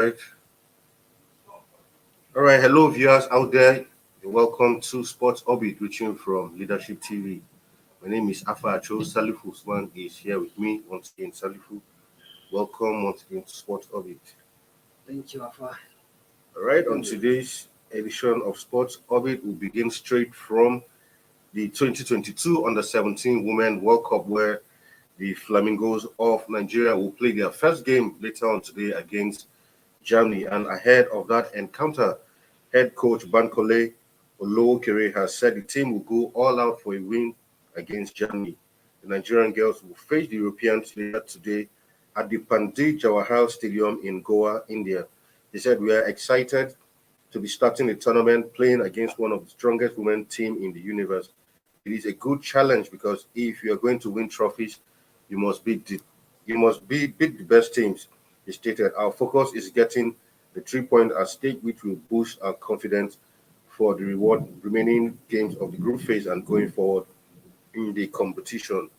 right. All right. Hello, viewers out there. You're welcome to Sports Orbit, reaching from Leadership TV. My name is Afa Acho. Salifu Usman is here with me once again. Salifu, welcome once again to Sports Orbit. Thank you, Afa. All right. On today's edition of Sports Orbit, we'll begin straight from the 2022 Under-17 Women World Cup, where the Flamingos of Nigeria will play their first game later on today against Germany. And ahead of that encounter, head coach Bankole Olowookere has said the team will go all out for a win against Germany. The Nigerian girls will face the Europeans later today at the Pandit Jawahar Stadium in Goa, India. They said, "We are excited to be starting the tournament playing against one of the strongest women team in the universe. It is a good challenge because if you are going to win trophies, you must beat the best teams." He stated, "Our focus is getting the 3 point at stake, which will boost our confidence for the remaining games of the group phase and going forward in the competition."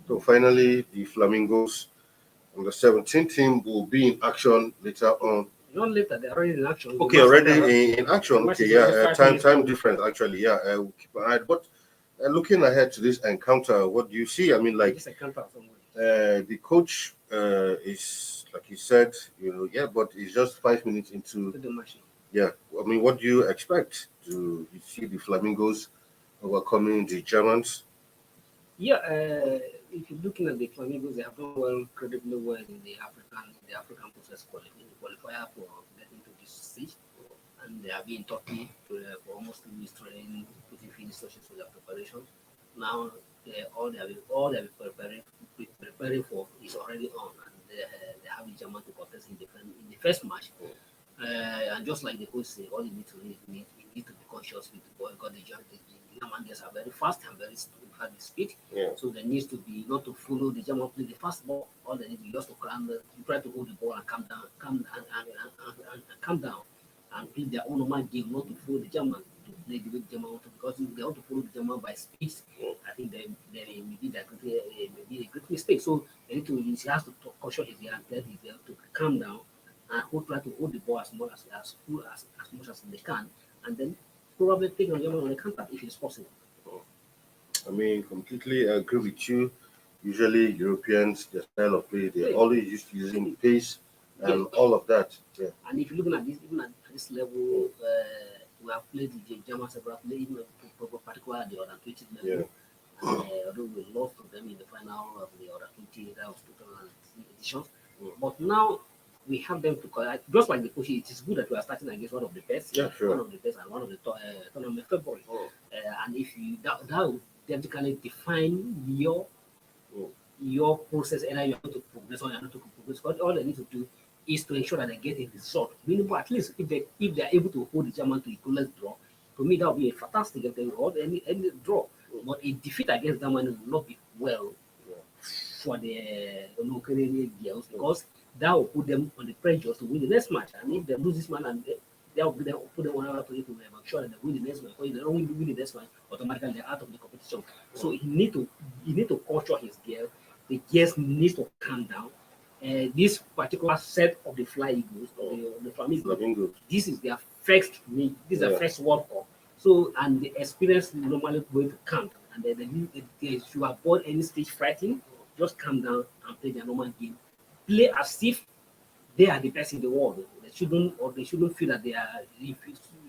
So finally, the Flamingos on the 17 team will be in action later on. Not later, they're already in action. Okay, already in action. Okay, yeah, time difference actually. Yeah, we'll keep an eye. But looking ahead to this encounter, what do you see? I mean, like the coach is, like he said, but it's just 5 minutes into the match. Yeah, I mean, what do you expect? Do you see the Flamingos overcoming the Germans? Yeah, if you're looking at the Flamingos, they have done incredibly well in the African process qualifier for getting to this stage, and they have been talking for almost 2 weeks training, putting finish touches for their preparation. Now, all they have been preparing for is already on, and they have the German to contest in the first match. And just like the coach said, all you need to be conscious with the ball because the German guys are very fast and very speed. Yeah. So there needs to be not to follow the German play the fast ball. All they need to just to try to hold the ball and calm down, and play their own normal game, not to follow the German to play the way the German want to, because if they want to follow the German by speed, I think they may be a great mistake. So they need to he has to caution his young players to calm down and try to hold the ball as much as they can, and then probably take on German on the counter if it's possible. I mean, completely agree with you. Usually, Europeans, their style of play, they're always used to using pace and all of that. Yeah. And if you're looking at this, even at this level, we have played the Germans several played, particularly at the other 20 level. Yeah. Although we lost to them in the final of the other 20, that was 2003 edition. But now we have them to collect, just like the coach. It is good that we are starting against one of the best, one of the best, and one of the tournament favorites. And if you that will definitely define your process, either you are going to progress or you are not to progress. But all they need to do is to ensure that they get a result. Meaning, at least if they are able to hold the German to equalize draw, to me that would be a fantastic if they hold any draw. But a defeat against Germany will not be well for the local girls because that will put them on the pressure to win the next match. And if they lose this match, and they will put them on another to make sure that they win the next match. Because if they don't win the next match, automatically they're out of the competition. So he need to culture his girl. The girls need to calm down. This particular set of the Fly Eagles, or the Flamingos, this is their first meet. This is their first World Cup. So, and the experience normally going to count. And they should avoid any stage frighting. Just calm down and play their normal game. Play as if they are the best in the world. They shouldn't feel that they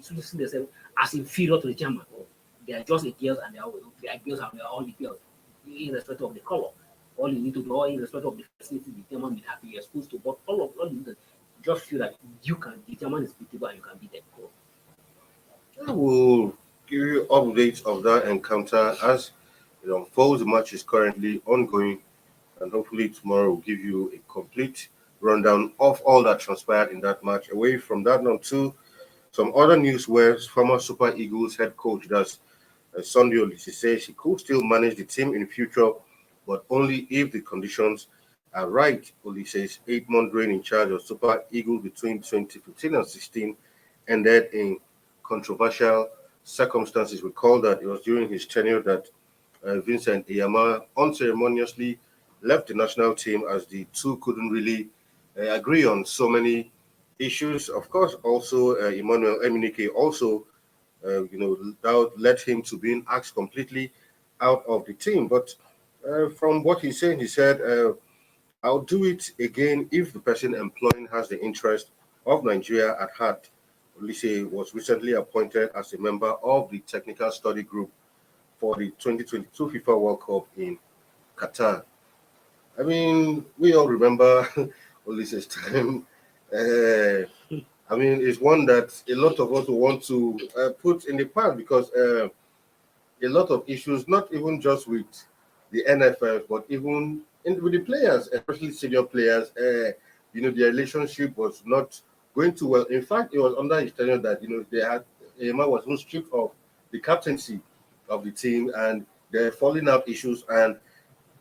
shouldn't see themselves as inferior to the German. They are just the girls, and they are girls, and they are all the girls, irrespective of the color. All you need to do, irrespective of the facility, the German will have to be exposed to. But all you need to just feel that the German is beatable and you can beat them. I will give you updates of that encounter as it unfolds. The match is currently ongoing, and hopefully tomorrow we'll give you a complete rundown of all that transpired in that match. Away from that now to some other news where former Super Eagles head coach Sunday Olisi says he could still manage the team in future, but only if the conditions are right. Oli says 8-month reign in charge of Super Eagles between 2015 and 16 ended in controversial circumstances. Recall that it was during his tenure that Vincent Iyama unceremoniously left the national team as the two couldn't really agree on so many issues, of course, also Emmanuel Eminike also, that led him to being asked completely out of the team. But from what he's saying, he said, I'll do it again if the person employing has the interest of Nigeria at heart. Olise was recently appointed as a member of the technical study group for the 2022 FIFA World Cup in Qatar. I mean, we all remember Olise's time. I mean, it's one that a lot of us want to put in the past because a lot of issues, not even just with the NFF, but even with the players, especially senior players, their relationship was not going too well. In fact, it was under his tenure that, Emma was even stripped of the captaincy of the team, and there are falling out issues, and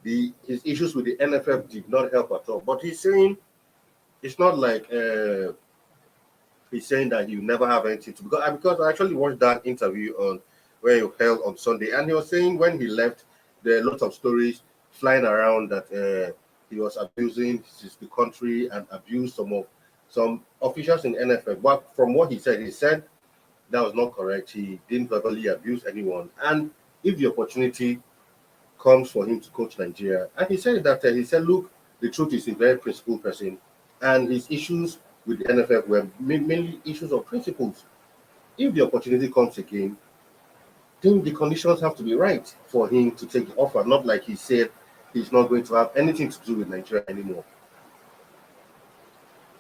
his issues with the NFF did not help at all. But he's saying it's not like he's saying that you never have anything to, because I actually watched that interview on where he held on Sunday, and he was saying when he left, there are a lot of stories flying around that he was abusing the country and abused some officials in NFF. But from what he said that was not correct. He didn't verbally abuse anyone, and if the opportunity comes for him to coach Nigeria, and he said that look, the truth is he's a very principled person, and his issues with the NFF were mainly issues of principles. If the opportunity comes again, then the conditions have to be right for him to take the offer, not like he said he's not going to have anything to do with Nigeria anymore.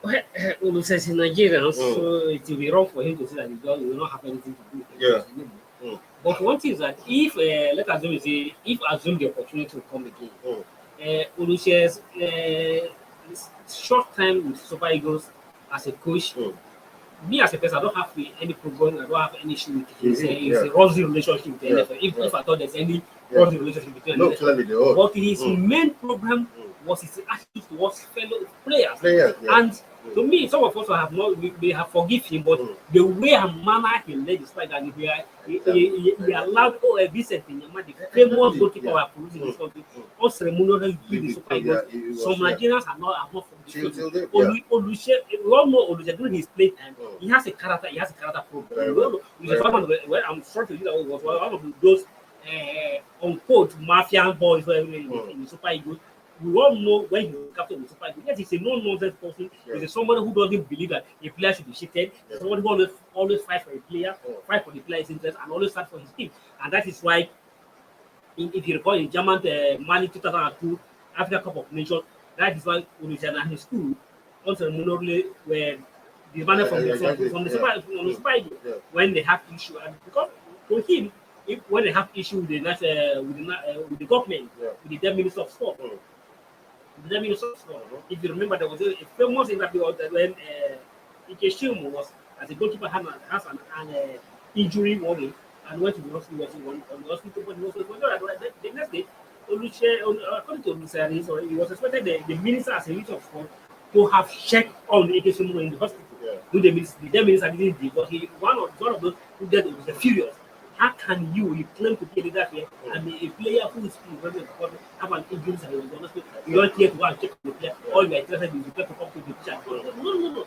Well, Olu says in Nigeria, so it will be wrong for him to say that he will not have anything to do with Yeah. anymore. But one thing is that if, let's assume, assume the opportunity will come again, Olu says short time with Super Eagles as a coach, me as a person, I don't have any problem. I don't have any issue with his a rosy relationship with the NFL. If I thought there's any rosy relationship between No, clearly they are. but his main problem was his attitude towards fellow players. And to me, some of us have not, we have forgive him, but the way and manner he led despite that he allowed Vincent Inyama, the famous goalkeeper we are producing in this country, unceremoniously lead the Super Eagles. Some Nigerians are not forgiven. We all know Olusegun during his play time, he has a character problem. I'm sorry to use that word, was one of those unquote mafia boys in the Super Eagles. We all know when he was captain of the Super Eagles. Yes, he's a no-nonsense person. He's somebody who doesn't believe that a player should be shifted. Somebody who always fight for a player, fight for the player's interest, and always fight for his team. And that is why, if you recall, in German Mali 2002 Africa Cup of Nations, that is why Olusegun and his school unceremonially were demanded from the Super Eagles when they have issue. And because to him, when they have issue with the government, with the then Minister of Sport, if you remember, there was a famous interview when Ike Shilmo was, as a goalkeeper, has an injury warning and went to the hospital. But he was the next day, according to Olusegun, he was expected the minister as a minister of sport to have checked on Ike Shilmo in the hospital. The then minister didn't do, but one of those who did it was the furious. How can you claim to be a leader here and a player who is very important have an injury and you don't care to go and check on the player? All you are interested in is to come to the pitch. No.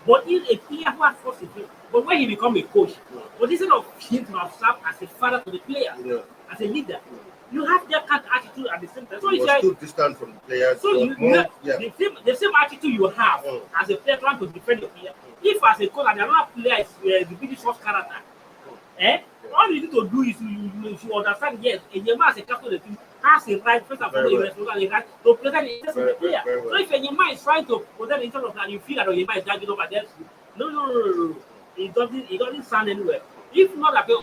But if a player who has forced it, but when he become a coach, but instead of him to have served as a father to the player, as a leader, you have that kind of attitude at the same time. So it's too distant from the players. So the same attitude you have as a player trying to defend the player. If as a coach and another player is the British first character, all you need to do is you understand, yes, Enyema as a captain of the team has a right, first and foremost, a right to protect the interest of the player. So if Enyema is trying to protect the interest of that, you feel that Enyema is dragging over there. No. It doesn't sound anywhere. If not at the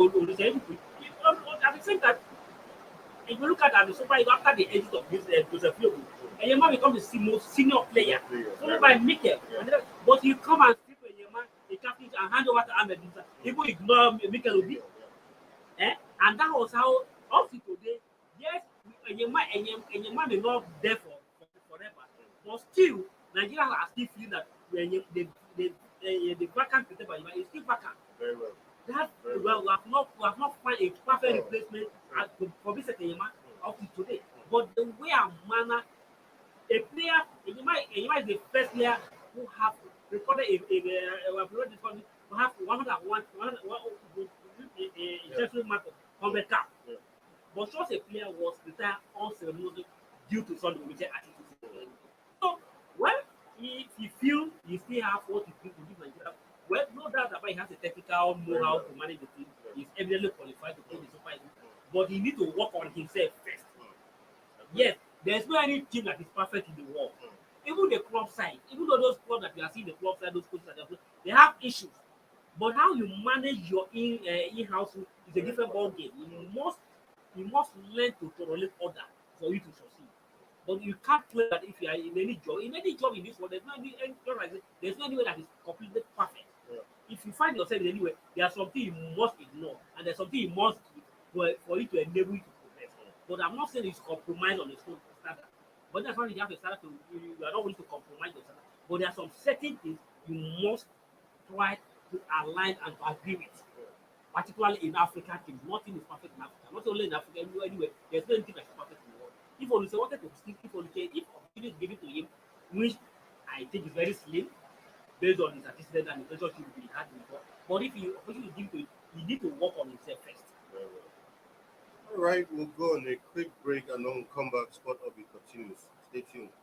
same time, if you look at the Super Eagles after the exit of this Joseph Yobo, Enyema becomes the most senior player, followed by Mikel. But you come and speak to Enyema, the captain, and hand over to Ahmed Musa. People ignore Mikel Obi. And that was how, up to today, yes, Enyema may not there for forever, but still, Nigerians are still feeling that the vacant is still vacant. Very well. We have not found a perfect replacement for Mr. Enyema up to today. But the way and manner, a player, Enyema is the first player who have recorded we have 101 gentleman mark of 100 cap. But such a player was retired unceremoniously due to some limited attitude. So, well, if he feel he still have what he bring to give Nigeria, well, no doubt about he has a technical know-how to manage the team. He's evidently qualified to play the Super Eagles. But he need to work on himself first. Yes, there's no any team that is perfect in the world. Even the club side, even though those clubs that you are seeing the club side, those coaches they have issues. But how you manage your in-house is a different ball game. You must learn to tolerate order for you to succeed. But you can't play that if you are in any job. In any job in this world, there's no any way that is completely perfect. If you find yourself in anywhere, there's something you must ignore, and there's something you must do for you to enable you to progress. But I'm not saying it's compromise on the standard. But that's why you have a standard you are not willing to compromise your standard. But there are some certain things you must try to align and to agree with. Particularly in African teams, nothing is perfect in Africa. Not only in Africa, anywhere, there's no anything that's perfect in the world. If Olise wanted to stick, if opportunity is given to him, which I think is very slim, based on his antecedent and the relationship he had before. But if you opportunity is given to him, he need to work on himself first. All right, we'll go on a quick break and then we'll come back. Sport Orbit continues. Stay tuned.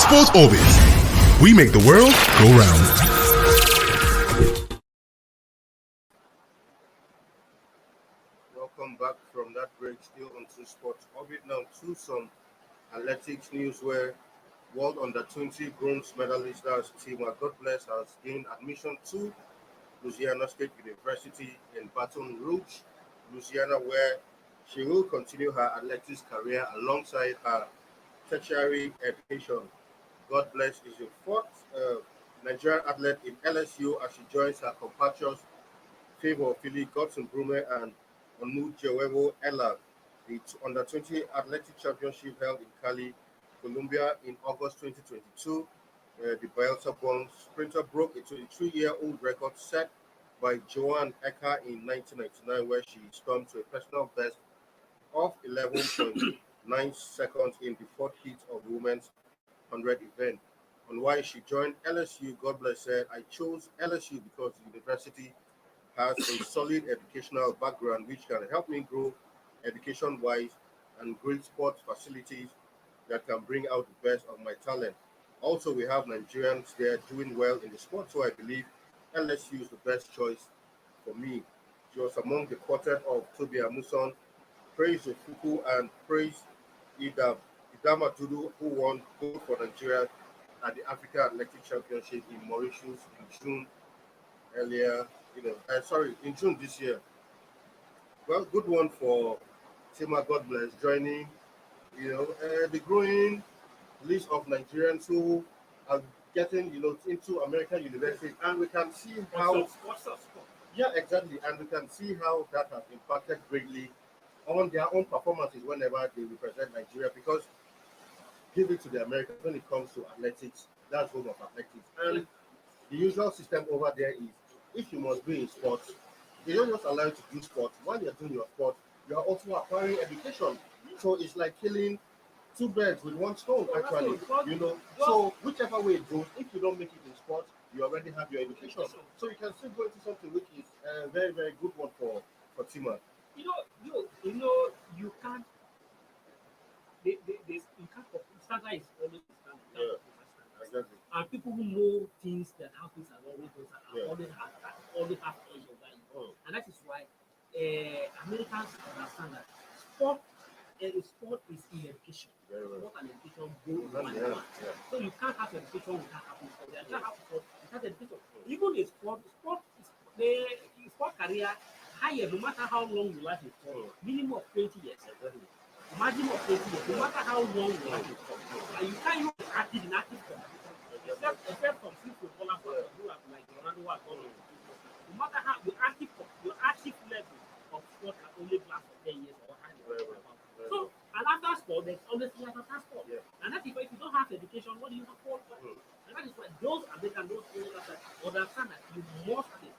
Sports Orbit. We make the world go round. Welcome back from that break. Still onto Sports Orbit now to some athletics news where World Under-20 bronze medalist Tima God bless has gained admission to Louisiana State University in Baton Rouge, Louisiana, where she will continue her athletics career alongside her tertiary education. God bless is the fourth Nigerian athlete in LSU as she joins her compatriots Favor Philly, Godson Brume, and Onu Jewewo Ella. The Under-20 Athletic Championship held in Cali, Colombia in August 2022. The Bayelsa-born sprinter broke a 23-year-old record set by Joanne Ecker in 1999, where she stormed to a personal best of 11.9 seconds in the fourth heat of the women's 100 event. On why she joined LSU, God bless said, I chose LSU because the university has a solid educational background which can help me grow education-wise and great sports facilities that can bring out the best of my talent. Also, we have Nigerians there doing well in the sport, so I believe LSU is the best choice for me. She was among the quartet of Toby Amuson, Praise Ofuku, and Praise Idama Dudu, who won gold for Nigeria at the Africa Athletic Championship in Mauritius in June in June this year. Well, good one for Tima God bless joining, the growing list of Nigerians who are getting, into American universities, and we can see how, yeah, exactly, and we can see how that has impacted greatly on their own performances whenever they represent Nigeria, because give it to the Americans when it comes to athletics, that's home of athletics. And the usual system over there is if you must be in sports, they don't just allow you to do sports. While you're doing your sport, you are also acquiring education. So it's like killing two birds with one stone, actually. So whichever way it goes, if you don't make it in sports, you already have your education. So you can still go into something which is a very, very good one for Tima. You can't. You can't. Standard is always standard. Yeah, exactly. And people who know things that how things are always done always have edge over it. And that is why Americans understand that sport is in education. Sport and education go hand in hand. So you can't have education without having sport. You can't have sport That's education. Even the sport career higher, no matter how long you last in sport, minimum of 20 years. Maximum of 20 years, no matter how long you last in sport. And you can't even be active in active competition. Except from few footballers who are like Ronaldo who are gone. No matter how your active level of sport can only last for 10 years or higher. So, and after sport, there's always life after sport. Yeah. And that's if you don't have education, what do you have for? And that is why those American, those players that understand that you must play.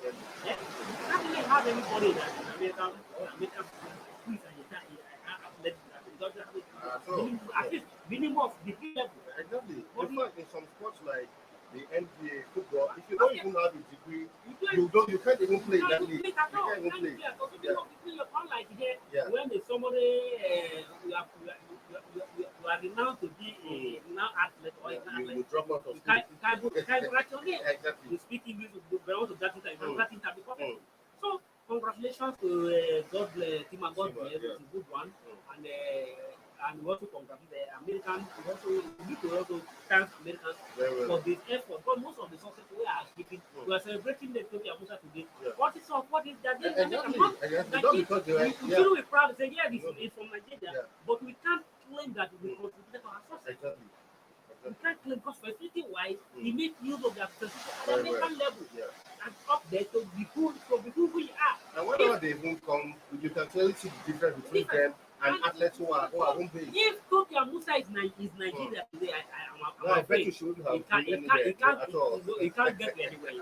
Yeah. You can't really have anybody that in America who is an athletic that doesn't have it. At least minimum of degree level. Exactly. In fact, in some sports like the NBA football, if you don't even have a degree, you can't even play that league. You can't even play. Unlike here, when somebody you are renowned to be a renowned athlete or an athlete, you drop out of you can't write your name. Exactly. You speak English, you belong to that interview. So congratulations to Tima God, it's a good one, and we also congratulate the Americans. We need to also thank Americans for this effort. Because most of the success we are achieving, we are celebrating the Tokyo Musa today. Yeah. What is that? We feel proud to say, it's from Nigeria, but we can't claim that we contributed to our success. Exactly. We can't claim because facility wise, we make use of their facility at the American level and up there to be who we are. And whenever they even come, you can clearly see the difference between them and athletes who are home based. If Tokyo Musa is Nigeria today, I'm afraid you shouldn't have at all. It can't get anywhere.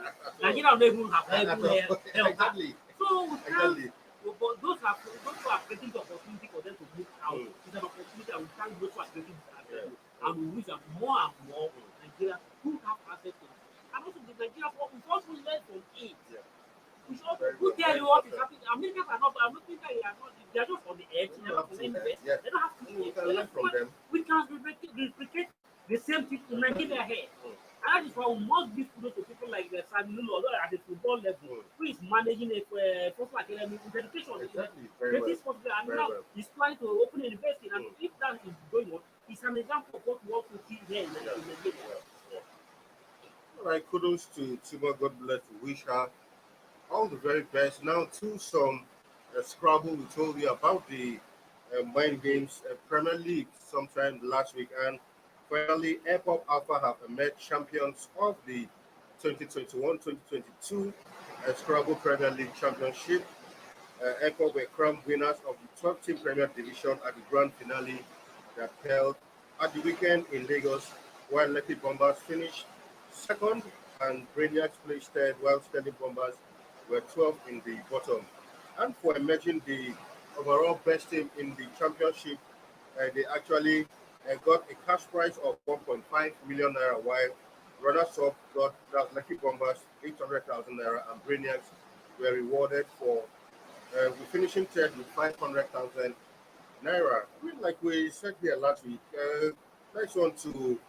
Nigeria don't even have help. Exactly. So we can't. But those who are creating the opportunity for them to move out, it's an opportunity, and we thank those who are creating this and we wish that more and more Nigeria who have access to it. And also the Nigeria we also learn from it. We should tell you what is happening. Americans are not. I'm not thinking they are just on the edge. They don't have to invest. They don't have to. We can learn from them. We can replicate the same thing in Nigeria here. And that is why we must give kudos to people like Samuel, although at the football level, who is managing a football academy with education. Exactly. Very well. And now he's planning to open a university. And if that is going on, it's an example of what we want to see here in Nigeria. All right, kudos to Tima. God bless. We wish her all the very best. Now to some Scrabble. We told you about the Mind Games Premier League sometime last week, and finally, Airport Alpha have emerged champions of the 2021-2022 Scrabble Premier League Championship. Airport were crowned winners of the 12-team Premier Division at the grand finale that held at the weekend in Lagos, while Lucky Bombers finished second and Brainiacs placed third, while Sterling Bombers were 12th in the bottom. And for emerging the overall best team in the championship, they actually got a cash prize of 1.5 million naira, while runners-up got Lucky Bombers 800,000 naira, and Brainiacs were rewarded for finishing third with 500,000 naira. I mean, like we said here last week, next one to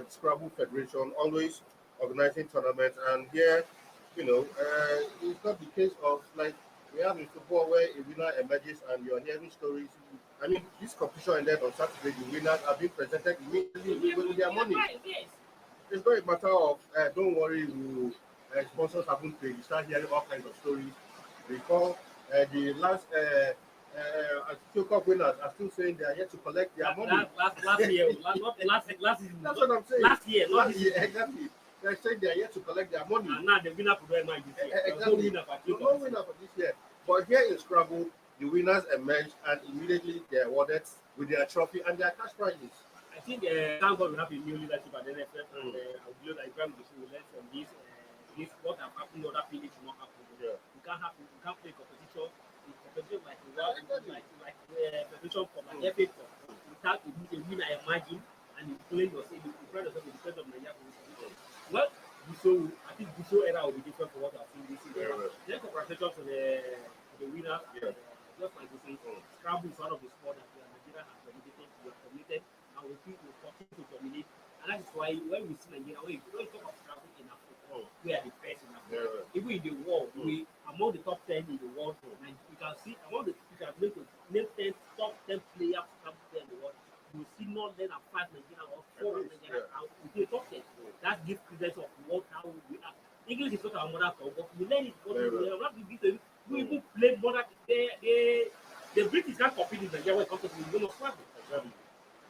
Scrabble Federation, always organizing tournaments, and here, it's not the case of like we have in football where a winner emerges and you're hearing stories. I mean, this competition ended on Saturday. The winners are being presented immediately with their money. It's not a matter of don't worry, sponsors haven't paid. You start hearing all kinds of stories. Because the last Cup winners are still saying they are yet to collect their money. Last year, last season. That's what I'm saying. Last year, exactly. They're saying they are yet to collect their money. And now the winner for this year. Exactly. No winner for this year. But here in Scrabble, the winners emerged and immediately they are awarded with their trophy and their cash prizes. I think thank God we have a new leadership at the NFF, and I would believe that Ibrahim will learn from this. This what have happened in other fields will not happen. Yeah. We can't play competition like competition for like FA Cup without a winner emerging and you play yourself, you pride yourself in the front of Nigeria. Well, I think Buso era will be different from what I've seen this year. Then congratulations to the winners. Just like we say, Scrabble is one of the sports that Nigeria has committed, and we continue to dominate. And that is why when we see Nigeria, when we talk of Scrabble in Africa, we are the best in Africa. Even in the world, we among the top 10 in the world. And you can see among the name top 10 players in the world. You see not less than 5 Nigerians or 4 Nigerians out with the top 10. That gives credence of mother tongue, but we learn it because Very we well. have to be to we even play mother. The British can't compete in Nigeria when it comes to the game of travel. Exactly.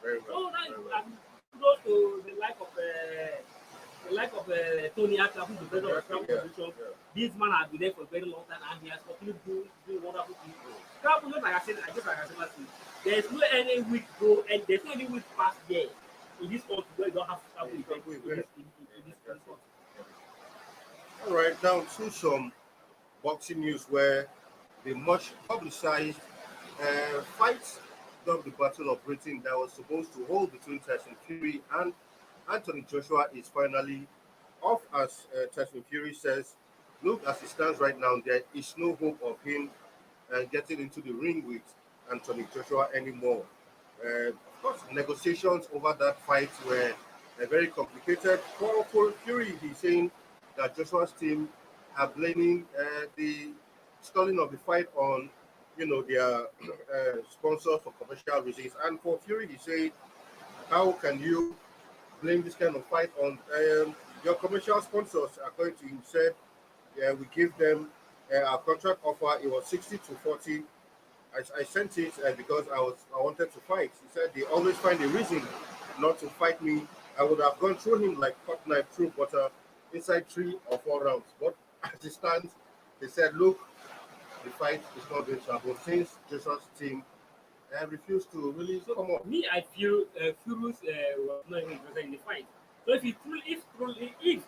Very So well. that Very is well. kudos to the like of Tony Atta, who's the president of the Travel Yeah, Commission. yeah. This man has been there for a very long time and he has continued doing wonderful things. Travel, just like I said, last week, there's no any week go and there's no any week past there in this country where you don't have travel events in this country. All right, now to some boxing news where the much publicized fight of the Battle of Britain that was supposed to hold between Tyson Fury and Anthony Joshua is finally off, as Tyson Fury says, look, as it stands right now, there is no hope of him getting into the ring with Anthony Joshua anymore. Of course, negotiations over that fight were very complicated. For Fury, he's saying that Joshua's team are blaming the stalling of the fight on, their sponsors for commercial reasons. And for Fury, he said, how can you blame this kind of fight on your commercial sponsors? According to him, said, yeah, we give them our contract offer. It was 60-40. I sent it because I wanted to fight. He said they always find a reason not to fight me. I would have gone through him like hot knife through butter inside 3 or 4 rounds. But as it stands, they said, look, the fight is not going to happen since Joshua's team refused to really come up. Me, I feel Fury's was not even interested in the fight. So if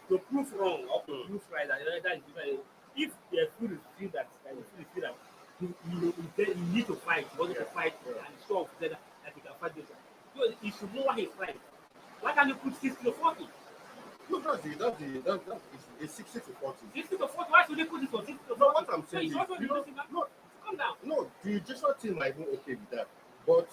to prove wrong or to prove right, that is different. If the Fury feel that he need to fight, he wants to fight, and he's sure of that he can fight this one. So he should know what he's fighting. Why can't you put 60-40? No, it's 60-40. 60-40. Why should they put it for 60-40? No, what I'm saying So is, calm down. no, the Joshua team are even okay with that. But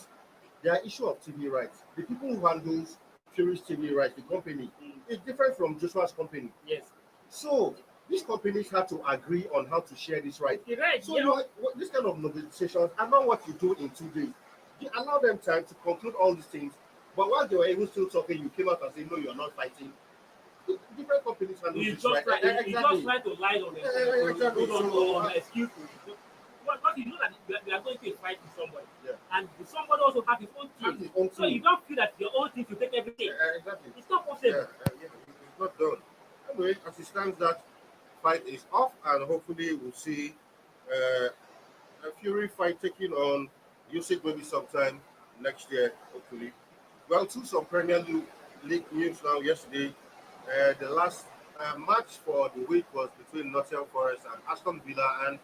their issue of TV rights, the people who handles Fury's TV rights, the company, is different from Joshua's company. Yes. So these companies have to agree on how to share this right. Right. So this kind of negotiations are not what you do in 2 days. You allow them time to conclude all these things. But while they were even still talking, you came out and said, no, you're not fighting. Different companies handle this right. He just tried to lie on on excuse. But you know that we are going to fight with somebody. Yeah. And somebody also has his own team. So you don't feel that your own team should take everything. Exactly. It's not possible. It's not done. Anyway, as it stands, that fight is off, and hopefully we'll see a Fury fight taking on Usyk maybe sometime next year, hopefully. Well, to some Premier League news now. Yesterday, the last match for the week was between Nottingham Forest and Aston Villa, and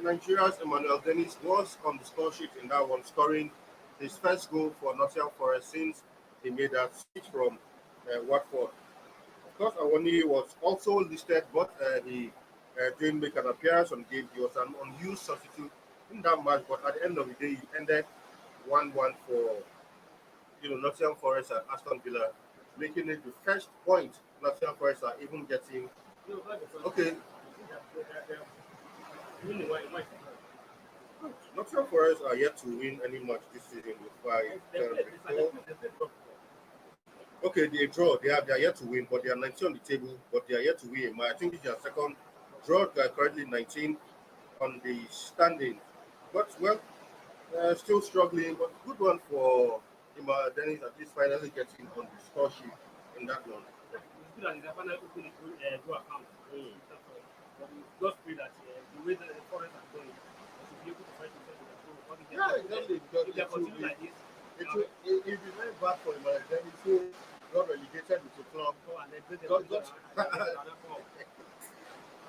Nigeria's Emmanuel Dennis was on the score sheet in that one, scoring his first goal for Nottingham Forest since he made that switch from Watford. Of course, Awoni was also listed, but he didn't make an appearance on the game. He was an unused substitute in that match, but at the end of the day, he ended 1-1 for Nottingham Forest and Aston Villa, making it the first point Nottingham Forest are even getting. Okay. Nottingham Forest are yet to win any match this season with 5. Okay, they draw. They are yet to win, but they are 19 on the table, but they are yet to win. I think it's their second draw. They are currently 19 on the standing. But, well, still struggling, but good one for Emma Dennis, at least finally getting on the score sheet in that one. It's good that he's finally opening a go account. Just pray that the way that the Forest are going, should be able to fight himself. Yeah, exactly. Because if they continue like this, it will be very bad for Emma Dennis, who got relegated with the club. and then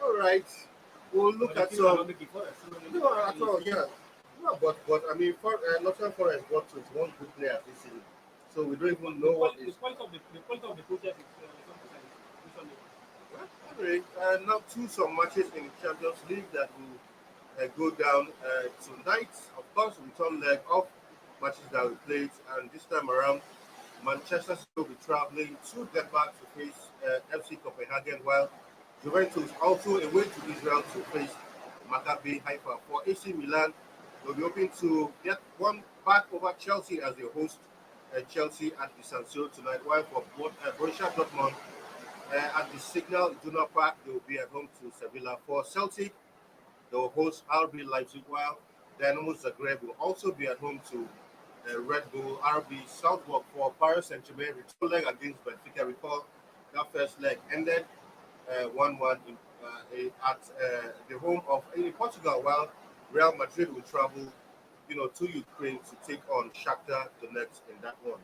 All right. We'll look at some. No, at all, yeah. No, but I mean, Nottingham Forest got 21 good players this season, so we don't even know what is. The point of the process is something. Anyway, now to some matches in the Champions League that will go down tonight. Of course, return leg of matches that we played, and this time around, Manchester City will be traveling to Denmark to face FC Copenhagen, while Juventus also away to Israel to face Maccabi Haifa. For AC Milan, they'll be hoping to get one back over Chelsea as they host Chelsea at the San Siro tonight, while for Borussia Dortmund, At the Signal Iduna Park, they will be at home to Sevilla. For Celtic, they will host RB Leipzig, while Dynamo Zagreb will also be at home to Red Bull. RB Salzburg for Paris Saint-Germain return leg against Benfica. Recall that first leg ended 1-1 at the home of in Portugal, while Real Madrid will travel, to Ukraine to take on Shakhtar Donetsk in that one.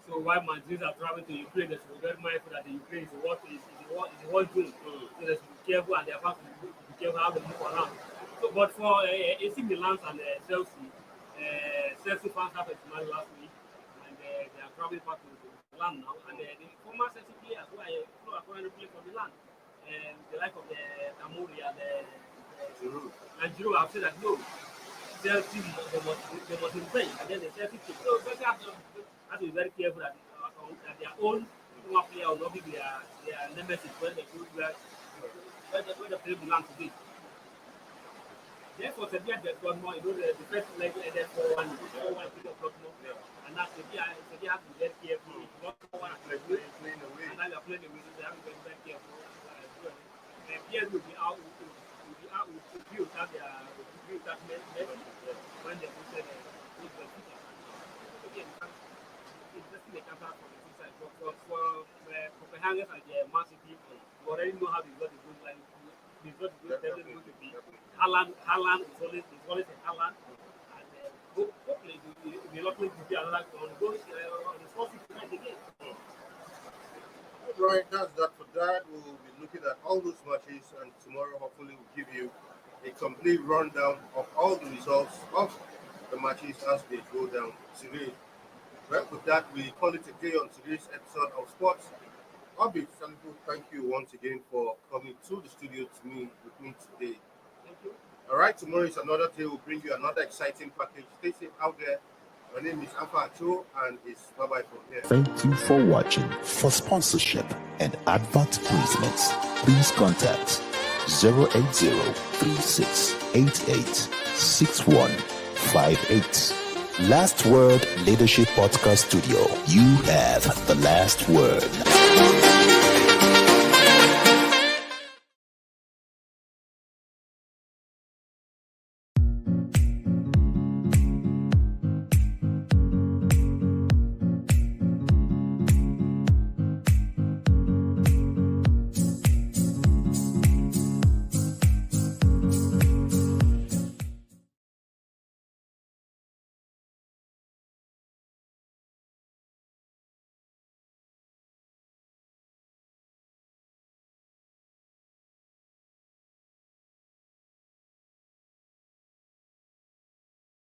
So while Madrid are traveling to Ukraine, they should be very mindful that the Ukraine is a war zone. So they should be careful, and they have to be careful how they move around. So, but for AC Milan and Chelsea fans have a final last week, and they are traveling back to Milan now. And the former Chelsea players who are currently playing for Milan, the like of the Tamori and Giroud have said that no, Chelsea they must impress against the Chelsea team. So Chelsea have to be very careful that their own player will not be their nemesis when they play Milan today. Therefore, Sevilla has got more. The first leg ended 4-1, 4-1 more. And now Sevilla has to be very careful. Not 4-1 and playing away. And now they are playing away, so they have to be very careful. PSG will be out. Will be without Messi when they put the Benfica. Again, interesting the counter from the side. For Copenhagen and the Man City, we already know how the result is going like. The result is definitely going to be Haaland is always a Haaland, and hopefully it will be lucky to be another on the first 6 again. Right, that's that for that. We will be looking at all those matches, and tomorrow hopefully we'll give you a complete rundown of all the results of the matches as they go down today. Well, with that, we call it a day on today's episode of Sports Orbit. Thank you once again for coming to the studio with me today. Thank you. All right, tomorrow is another day. We'll bring you another exciting package. Stay safe out there. My name is Alpha Acho, and it's bye-bye from here. Thank you for watching. For sponsorship and advert placements, please contact 080-3688-6158. Last Word Leadership Podcast Studio. You have the last word.